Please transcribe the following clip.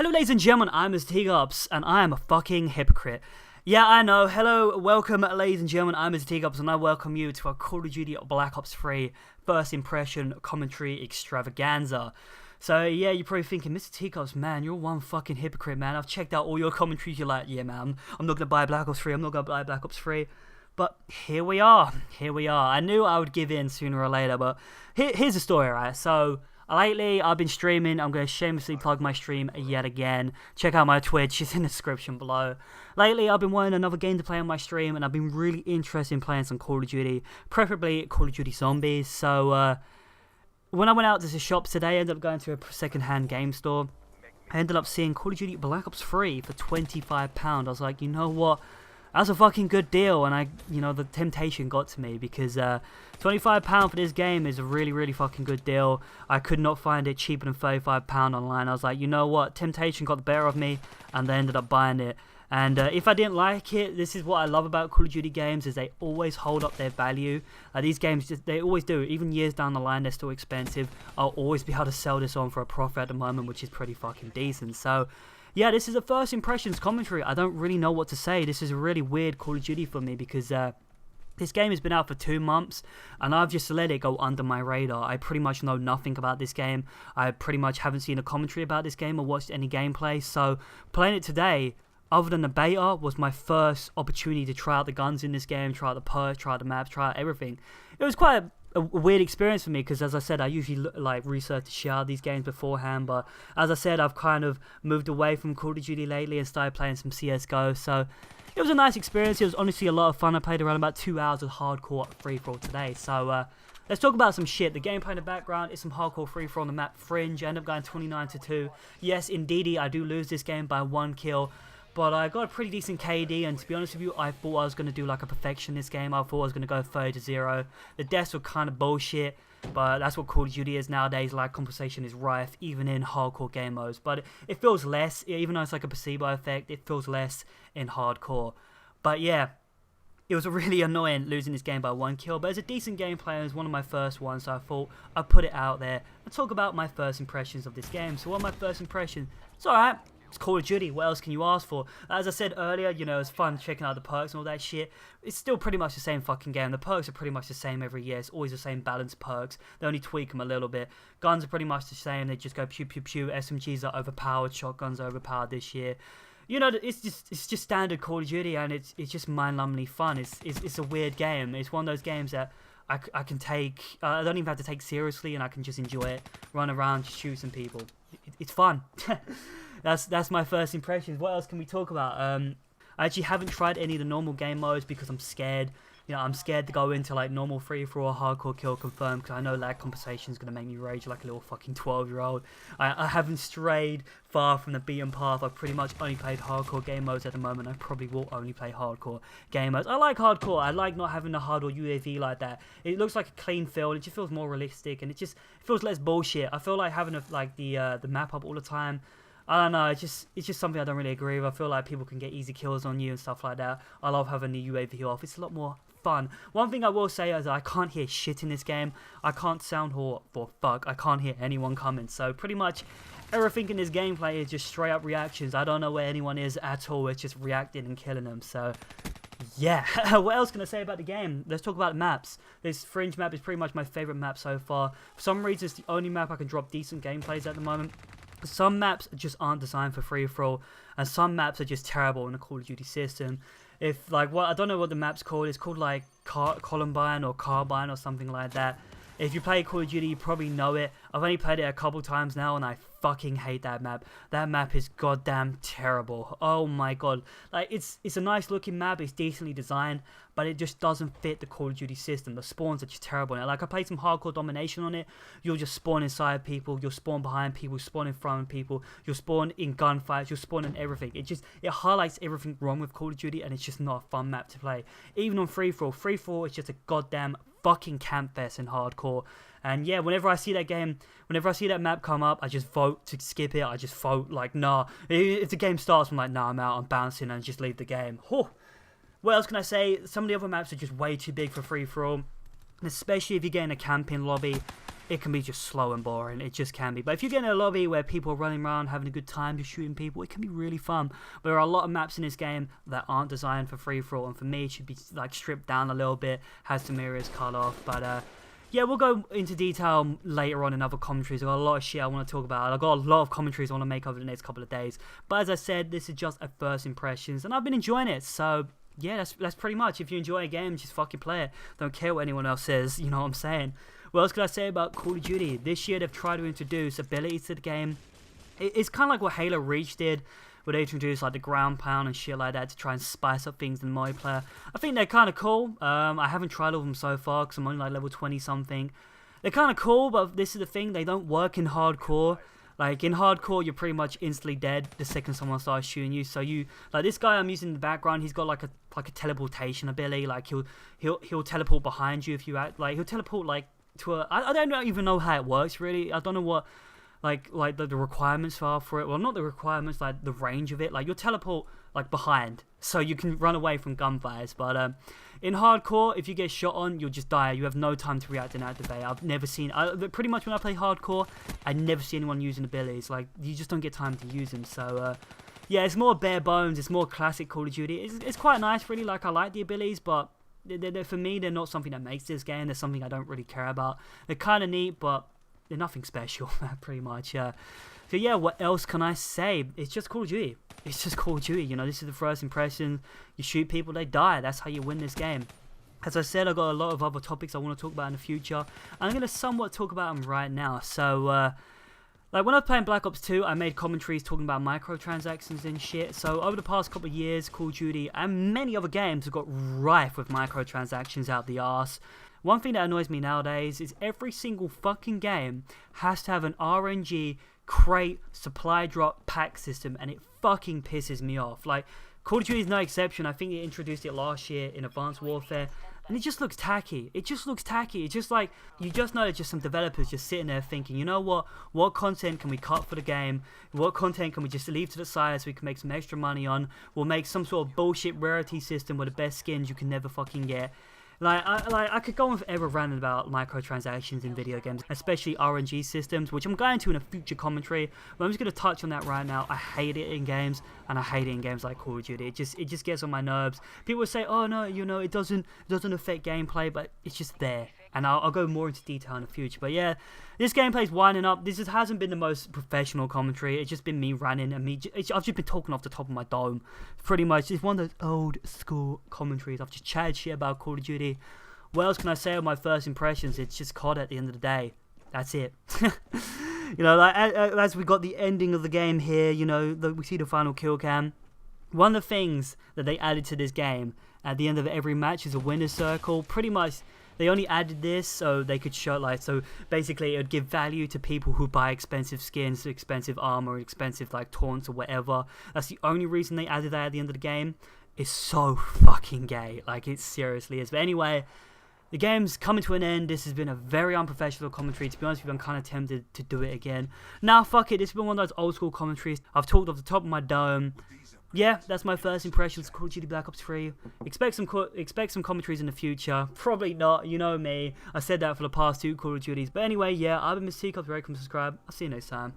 Hello ladies and gentlemen, I'm Mr. T-Gups, and I am a fucking hypocrite. Yeah, I know. Hello, welcome ladies and gentlemen, I'm Mr. T-Gups, and I welcome you to our Call of Duty Black Ops 3 first impression commentary extravaganza. So yeah, you're probably thinking, Mr. T-Gups, man, you're one fucking hypocrite, man. I've checked out all your commentaries, you're like, yeah man, I'm not gonna buy Black Ops 3, I'm not gonna buy Black Ops 3. But here we are. I knew I would give in sooner or later, but here's the story, right? So lately, I've been streaming. I'm going to shamelessly plug my stream yet again. Check out my Twitch. It's in the description below. Lately, I've been wanting another game to play on my stream, and I've been really interested in playing some Call of Duty, preferably Call of Duty Zombies. So, when I went out to the shops today, I ended up going to a second-hand game store. I ended up seeing Call of Duty Black Ops 3 for £25. I was like, you know what? That's a fucking good deal, and the temptation got to me because £25 for this game is a really fucking good deal. I could not find it cheaper than £35 online. I was like, you know what, temptation got the better of me, and I ended up buying it. And if I didn't like it, this is what I love about Call of Duty games, is they always hold up their value. These games, they always do. Even years down the line, they're still expensive. I'll always be able to sell this on for a profit at the moment, which is pretty fucking decent. So yeah, this is a first impressions commentary. I don't really know what to say. This is a really weird Call of Duty for me because this game has been out for 2 months and I've just let it go under my radar. I pretty much know nothing about this game. I pretty much haven't seen a commentary about this game or watched any gameplay. So playing it today, other than the beta, was my first opportunity to try out the guns in this game, try out the perks, try out the maps, try out everything. It was quite a weird experience for me because, as I said, I usually research the shit out of these games beforehand, but as I said, I've kind of moved away from Call of Duty lately and started playing some CSGO, so it was a nice experience. It was honestly a lot of fun. I played around about 2 hours of hardcore free-for-all today, so let's talk about some shit. The gameplay in the background is some hardcore free-for-all on the map Fringe. I end up going 29-2. Yes, indeedy, I do lose this game by 1 kill. But I got a pretty decent KD, and to be honest with you, I thought I was going to do like a perfection this game. I thought I was going to go 30-0. The deaths were kind of bullshit, but that's what Call of Duty is nowadays. Lag compensation is rife, even in hardcore game modes. But it feels less, even though it's like a placebo effect, it feels less in hardcore. But yeah, it was really annoying losing this game by 1 kill, but it's a decent gameplay and it was one of my first ones, so I thought I'd put it out there and talk about my first impressions of this game. So what are my first impressions? It's alright. It's Call of Duty, what else can you ask for? As I said earlier, you know, it's fun checking out the perks and all that shit. It's still pretty much the same fucking game. The perks are pretty much the same every year. It's always the same balanced perks. They only tweak them a little bit. Guns are pretty much the same. They just go pew pew pew. SMGs are overpowered. Shotguns are overpowered this year. You know, it's just standard Call of Duty, and it's just mind-numbingly fun. It's a weird game. It's one of those games that I can take. I don't even have to take seriously, and I can just enjoy it. Run around, just shoot some people. It's fun. That's my first impressions. What else can we talk about? I actually haven't tried any of the normal game modes because I'm scared. You know, I'm scared to go into like normal free-for-all, hardcore kill confirmed, because I know lag compensation is going to make me rage like a little fucking 12-year-old. I haven't strayed far from the beaten path. I've pretty much only played hardcore game modes at the moment. I probably will only play hardcore game modes. I like hardcore. I like not having the HUD or UAV like that. It looks like a clean field. It just feels more realistic, and it feels less bullshit. I feel like having the map up all the time, I don't know, it's just something I don't really agree with. I feel like people can get easy kills on you and stuff like that. I love having the UAV off. It's a lot more fun. One thing I will say is I can't hear shit in this game. I can't sound for fuck. I can't hear anyone coming. So pretty much everything in this gameplay is just straight up reactions. I don't know where anyone is at all. It's just reacting and killing them. So yeah, what else can I say about the game? Let's talk about maps. This Fringe map is pretty much my favorite map so far. For some reason, it's the only map I can drop decent gameplays at the moment. Some maps just aren't designed for free-for-all, and some maps are just terrible in the Call of Duty system. If I don't know what the map's called. It's called like Columbine or Carbine or something like that. If you play Call of Duty, you probably know it. I've only played it a couple times now, and I fucking hate that map. That map is goddamn terrible. Oh my god. Like, it's a nice looking map. It's decently designed, but it just doesn't fit the Call of Duty system. The spawns are just terrible. Now, like, I played some hardcore domination on it. You'll just spawn inside people. You'll spawn behind people. Spawn in front of people. You'll spawn in gunfights. You'll spawn in everything. It highlights everything wrong with Call of Duty, and it's just not a fun map to play. Even on free-for-all. Free-for-all is just a goddamn fucking camp fest in hardcore. And yeah, whenever I see that map come up, I just vote to skip it. I just vote like, nah. If the game starts, I'm like, nah, I'm out, I'm bouncing, and just leave the game. Whew. What else can I say? Some of the other maps are just way too big for free-for-all, especially if you're getting a camping lobby. it can be just slow and boring. It just can be. But if you get in a lobby where people are running around having a good time just shooting people, it can be really fun. But there are a lot of maps in this game that aren't designed for free-for-all, and for me it should be like stripped down a little bit, has some areas cut off. But yeah, we'll go into detail later on in other commentaries. I've got a lot of shit I want to talk about. I've got a lot of commentaries I want to make over the next couple of days. But as I said, this is just a first impressions, and I've been enjoying it. So yeah, that's pretty much. If you enjoy a game, just fucking play it. Don't care what anyone else says, you know what I'm saying? What else could I say about Call of Duty? This year they've tried to introduce abilities to the game. It's kind of like what Halo Reach did, where they introduced like the ground pound and shit like that to try and spice up things in the multiplayer. I think they're kind of cool. I haven't tried all of them so far because I'm only like level 20 something. They're kind of cool, but this is the thing, they don't work in hardcore. Like in hardcore, you're pretty much instantly dead the second someone starts shooting you. So you, like this guy I'm using in the background, he's got like a teleportation ability. Like he'll teleport behind you if you act. Like he'll teleport like to a. I don't even know how it works really. I don't know what like the requirements are for it. Well, not the requirements, like the range of it. Like you'll teleport like behind, so you can run away from gunfires. But in hardcore, if you get shot on, you'll just die. You have no time to react and activate. I've never seen. Pretty much when I play hardcore, I never see anyone using abilities. Like you just don't get time to use them. So yeah, it's more bare bones. It's more classic Call of Duty. It's quite nice, really. Like I like the abilities, but for me, they're not something that makes this game. They're something I don't really care about. They're kind of neat, but they're nothing special, pretty much. So yeah, what else can I say? It's just Call of Duty. It's just Call of Duty. You know, this is the first impression. You shoot people, they die. That's how you win this game. As I said, I've got a lot of other topics I want to talk about in the future. I'm going to somewhat talk about them right now. So, like when I was playing Black Ops 2, I made commentaries talking about microtransactions and shit. So over the past couple of years, Call of Duty and many other games have got rife with microtransactions out the arse. One thing that annoys me nowadays is every single fucking game has to have an RNG crate supply drop pack system, and it fucking pisses me off. Like Call of Duty is no exception. I think they introduced it last year in Advanced Warfare, and it just looks tacky. It just looks tacky. It's just like, you just know it's just some developers just sitting there thinking, you know what content can we cut for the game? What content can we just leave to the side so we can make some extra money on? We'll make some sort of bullshit rarity system with the best skins you can never fucking get. I could go on forever ranting about microtransactions in video games, especially RNG systems, which I'm going to in a future commentary, but I'm just going to touch on that right now. I hate it in games, and I hate it in games like Call of Duty. It just gets on my nerves. People say, oh no, you know, it doesn't affect gameplay, but it's just there. And I'll go more into detail in the future. But yeah, this gameplay's winding up. This hasn't been the most professional commentary. It's just been me ranting and I've just been talking off the top of my dome. Pretty much. It's one of those old school commentaries. I've just chatted shit about Call of Duty. What else can I say on my first impressions? It's just COD at the end of the day. That's it. You know, like as we got the ending of the game here, you know, we see the final kill cam. One of the things that they added to this game at the end of every match is a winner's circle. Pretty much, they only added this so they could show, like, so basically it would give value to people who buy expensive skins, expensive armor, expensive like taunts or whatever. That's the only reason they added that at the end of the game. It's so fucking gay, like it seriously is. But anyway, the game's coming to an end. This has been a very unprofessional commentary. To be honest with you, I'm kind of tempted to do it again. Now, fuck it. This has been one of those old school commentaries. I've talked off the top of my dome. Yeah, that's my first impressions of Call of Duty Black Ops 3. Expect some commentaries in the future. Probably not, you know me. I said that for the past 2 Call of Duties. But anyway, yeah, I've been Mr. Teacup. Subscribe. I'll see you next time.